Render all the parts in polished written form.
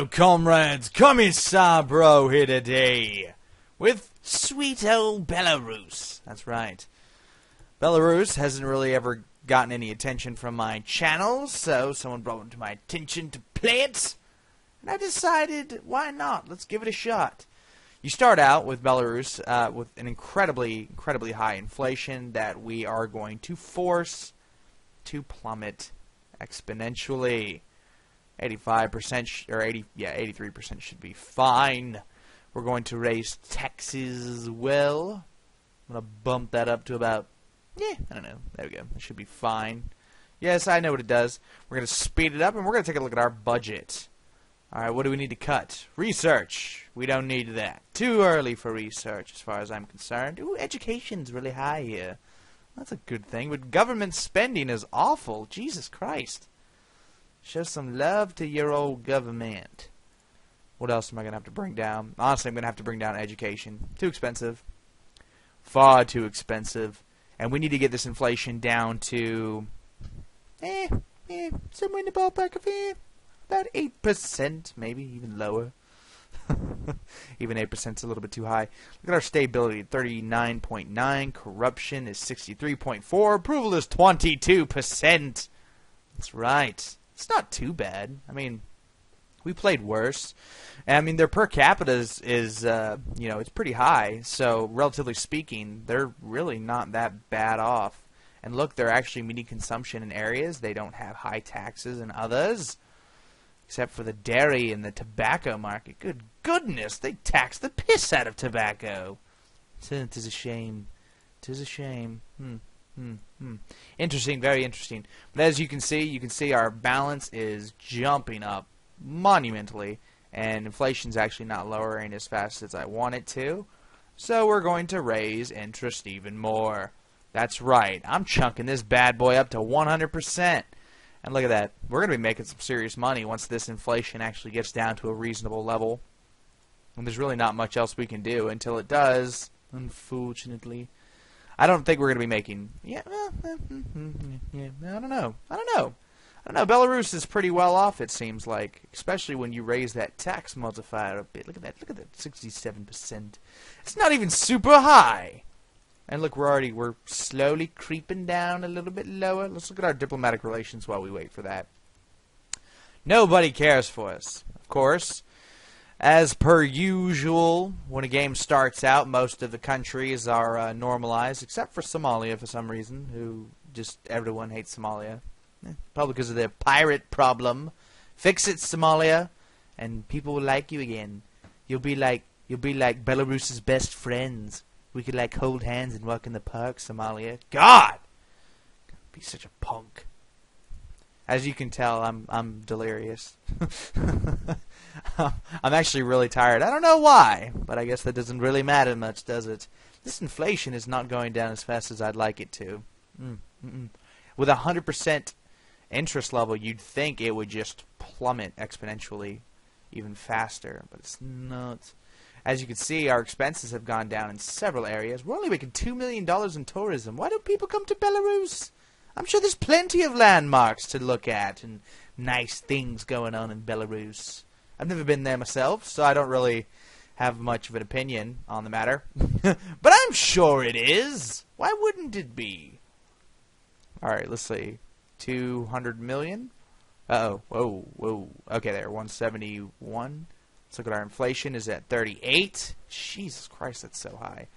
Hello, comrades. Commissar Bro here today with sweet old Belarus. That's right. Belarus hasn't really ever gotten any attention from my channel, so someone brought it to my attention to play it, and I decided, why not? Let's give it a shot. You start out with Belarus with an incredibly high inflation that we are going to force to plummet exponentially. 85% or 83% should be fine. We're going to raise taxes as well. I'm going to bump that up to about, I don't know. There we go. It should be fine. Yes, I know what it does. We're going to speed it up, and we're going to take a look at our budget. Alright, what do we need to cut? Research. We don't need that. Too early for research, as far as I'm concerned. Ooh, education's really high here. That's a good thing, but government spending is awful. Jesus Christ. Show some love to your old government. What else am I going to have to bring down? Honestly, I'm going to have to bring down education. Too expensive. Far too expensive. And we need to get this inflation down to... somewhere in the ballpark of about 8%, maybe even lower. Even 8% is a little bit too high. Look at our stability, 39.9. Corruption is 63.4. Approval is 22%. That's right. It's not too bad. I mean, we played worse. And, I mean, their per capita is it's pretty high. So, relatively speaking, they're really not that bad off. And look, they're actually meeting consumption in areas. They don't have high taxes in others. Except for the dairy and the tobacco market. Good goodness, they tax the piss out of tobacco. Tis a shame. Tis a shame. Interesting, very interesting. But as you can see our balance is jumping up monumentally, and inflation's actually not lowering as fast as I want it to. So we're going to raise interest even more. That's right. I'm chunking this bad boy up to 100%. And look at that. We're going to be making some serious money once this inflation actually gets down to a reasonable level. And there's really not much else we can do until it does, unfortunately. I don't think we're going to be making... I don't know. Belarus is pretty well off, it seems like. Especially when you raise that tax multiplier a bit. Look at that. Look at that. 67%. It's not even super high. And look, we're slowly creeping down a little bit lower. Let's look at our diplomatic relations while we wait for that. Nobody cares for us, of course. As per usual, when a game starts out, most of the countries are normalized, except for Somalia for some reason, who just everyone hates Somalia. Probably because of their pirate problem. Fix it, Somalia, and people will like you again. You'll be like Belarus's best friends. We could like hold hands and walk in the park, Somalia. God, be such a punk. As you can tell, I'm delirious. I'm actually really tired. I don't know why, but I guess that doesn't really matter much, does it? This inflation is not going down as fast as I'd like it to. With 100% interest level, you'd think it would just plummet exponentially even faster, but it's not. As you can see, our expenses have gone down in several areas. We're only making $2 million in tourism. Why don't people come to Belarus? I'm sure there's plenty of landmarks to look at and nice things going on in Belarus. I've never been there myself, so I don't really have much of an opinion on the matter. But I'm sure it is. Why wouldn't it be? Alright, let's see. 200 million? Uh-oh. Whoa. Okay, there. 171. Let's look at our inflation. Is at 38. Jesus Christ, that's so high.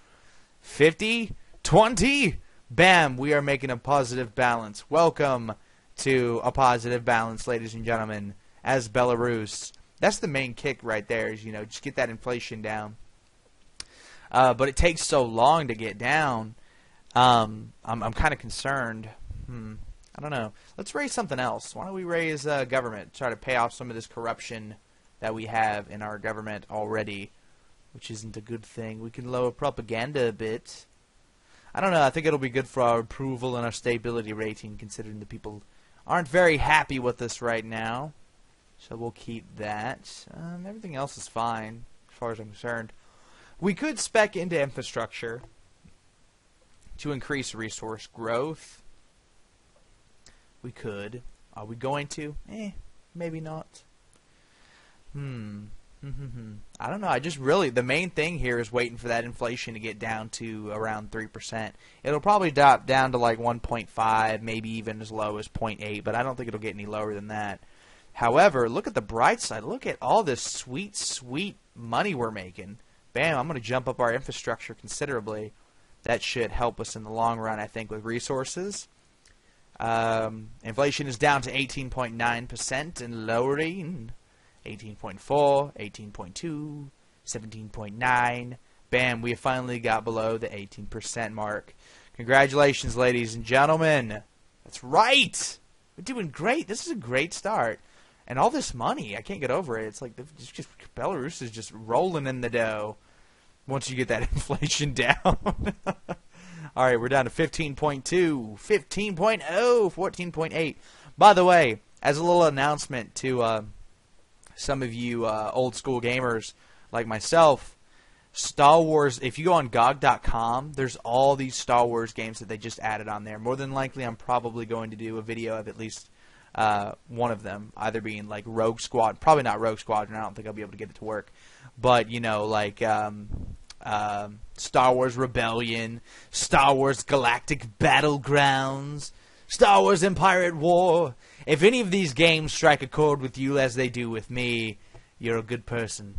50? 20? Bam! We are making a positive balance. Welcome to a positive balance, ladies and gentlemen, as Belarus. That's the main kick right there, is, just get that inflation down. But it takes so long to get down. I'm kind of concerned. I don't know. Let's raise something else. Why don't we raise government? Try to pay off some of this corruption that we have in our government already, which isn't a good thing. We can lower propaganda a bit. I don't know. I think it'll be good for our approval and our stability rating, considering the people aren't very happy with us right now. So we'll keep that. Everything else is fine, as far as I'm concerned. We could spec into infrastructure to increase resource growth. We could. Are we going to? Maybe not. I don't know. I just really, the main thing here is waiting for that inflation to get down to around 3%. It'll probably drop down to like 1.5, maybe even as low as 0.8, but I don't think it'll get any lower than that. However, look at the bright side. Look at all this sweet, sweet money we're making. Bam, I'm going to jump up our infrastructure considerably. That should help us in the long run, I think, with resources. Inflation is down to 18.9% and lowering. 18.4, 18.2, 17.9. Bam, we finally got below the 18% mark. Congratulations, ladies and gentlemen. That's right. We're doing great. This is a great start. And all this money, I can't get over it. It's like Belarus is just rolling in the dough once you get that inflation down. All right, we're down to 15.2, 15.0, 14.8. By the way, as a little announcement to some of you old school gamers like myself, Star Wars, if you go on GOG.com, there's all these Star Wars games that they just added on there. More than likely, I'm probably going to do a video of at least one of them, either being like Rogue Squad, probably not Rogue Squadron, I don't think I'll be able to get it to work, but, you know, like Star Wars Rebellion, Star Wars Galactic Battlegrounds, Star Wars Empire at War. If any of these games strike a chord with you as they do with me, you're a good person.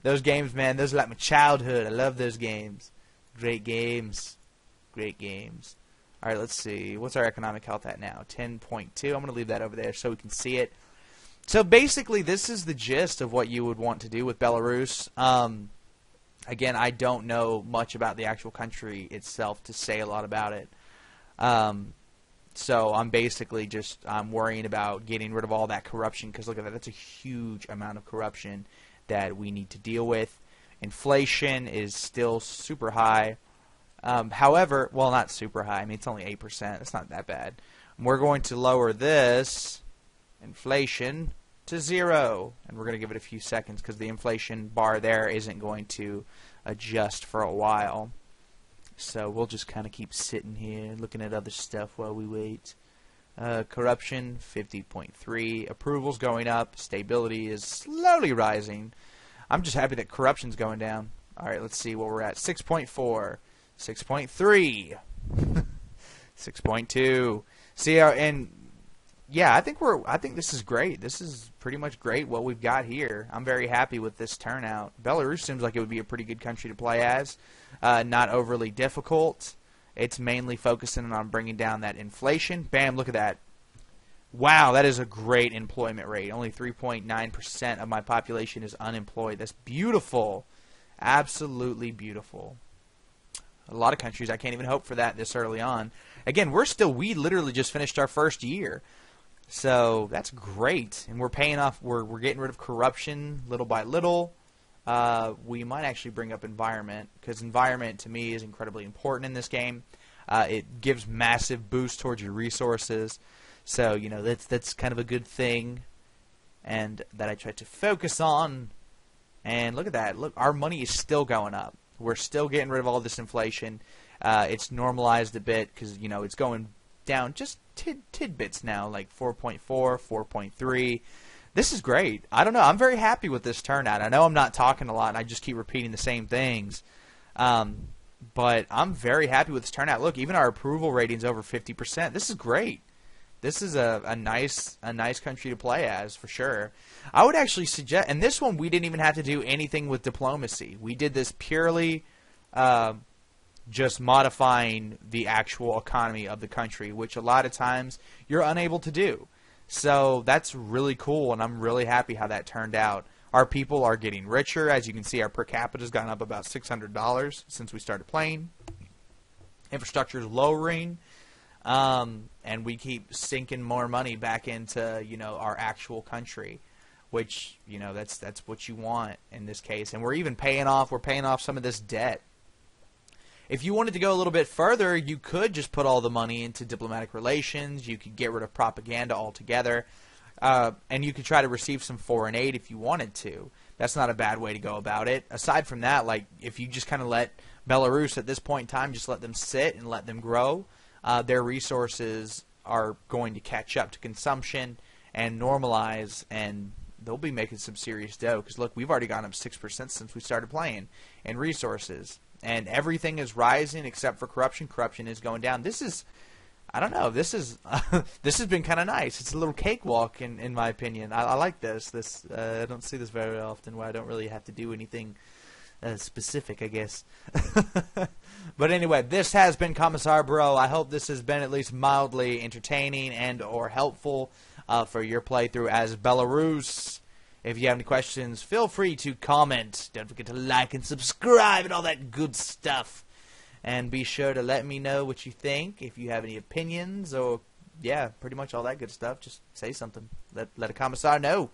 Those games, man, those are like my childhood. I love those games. Great games. Great games. All right, let's see. What's our economic health at now? 10.2. I'm going to leave that over there so we can see it. So basically, this is the gist of what you would want to do with Belarus. Again, I don't know much about the actual country itself to say a lot about it. So I'm basically just worrying about getting rid of all that corruption, because look at that. That's a huge amount of corruption that we need to deal with. Inflation is still super high. However, well, not super high. I mean, it's only 8%. It's not that bad. We're going to lower this inflation to 0, and we're going to give it a few seconds because the inflation bar there isn't going to adjust for a while. So we'll just kind of keep sitting here looking at other stuff while we wait. Corruption, 50.3. Approvals going up. Stability is slowly rising. I'm just happy that corruption's going down. All right, let's see what we're at. 6.4. 6.3. 6.2. See, and yeah, I think this is great. This is pretty much great what we've got here. I'm very happy with this turnout. Belarus seems like it would be a pretty good country to play as. Not overly difficult. It's mainly focusing on bringing down that inflation. Bam, look at that. Wow, that is a great employment rate. Only 3.9% of my population is unemployed. That's beautiful. Absolutely beautiful. A lot of countries, I can't even hope for that this early on. Again, we literally just finished our first year. So that's great. And we're paying off, we're getting rid of corruption little by little. We might actually bring up environment, because environment to me is incredibly important in this game. It gives massive boost towards your resources. So, you know, that's kind of a good thing, and that I try to focus on. And look at that. Look, our money is still going up. We're still getting rid of all this inflation. It's normalized a bit because, you know, it's going down just tidbits now, like 4.4, 4.3. This is great. I don't know. I'm very happy with this turnout. I know I'm not talking a lot, and I just keep repeating the same things. But I'm very happy with this turnout. Look, even our approval rating's over 50%. This is great. This is a nice country to play as, for sure. I would actually suggest, and this one we didn't even have to do anything with diplomacy. We did this purely just modifying the actual economy of the country, which a lot of times you're unable to do. So that's really cool, and I'm really happy how that turned out. Our people are getting richer. As you can see, our per capita has gone up about $600 since we started playing. Infrastructure is lowering. And we keep sinking more money back into, you know, our actual country, which, you know, that's what you want in this case. And we're paying off some of this debt. If you wanted to go a little bit further, you could just put all the money into diplomatic relations. You could get rid of propaganda altogether, and you could try to receive some foreign aid if you wanted to. That's not a bad way to go about it. Aside from that, like, if you just kind of let Belarus at this point in time, just let them sit and let them grow, their resources are going to catch up to consumption and normalize, and they'll be making some serious dough. Because look, we've already gone up 6% since we started playing, and resources, and everything is rising except for corruption. Corruption is going down. This is, I don't know. This is this has been kind of nice. It's a little cakewalk in my opinion. I like this. I don't see this very often, where I don't really have to do anything specific, I guess. But anyway, this has been Commissar Bro. I hope this has been at least mildly entertaining and or helpful for your playthrough as Belarus. If you have any questions, feel free to comment. Don't forget to like and subscribe and all that good stuff. And be sure to let me know what you think. If you have any opinions or, yeah, pretty much all that good stuff, just say something. Let a Commissar know.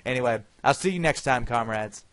Anyway, I'll see you next time, comrades.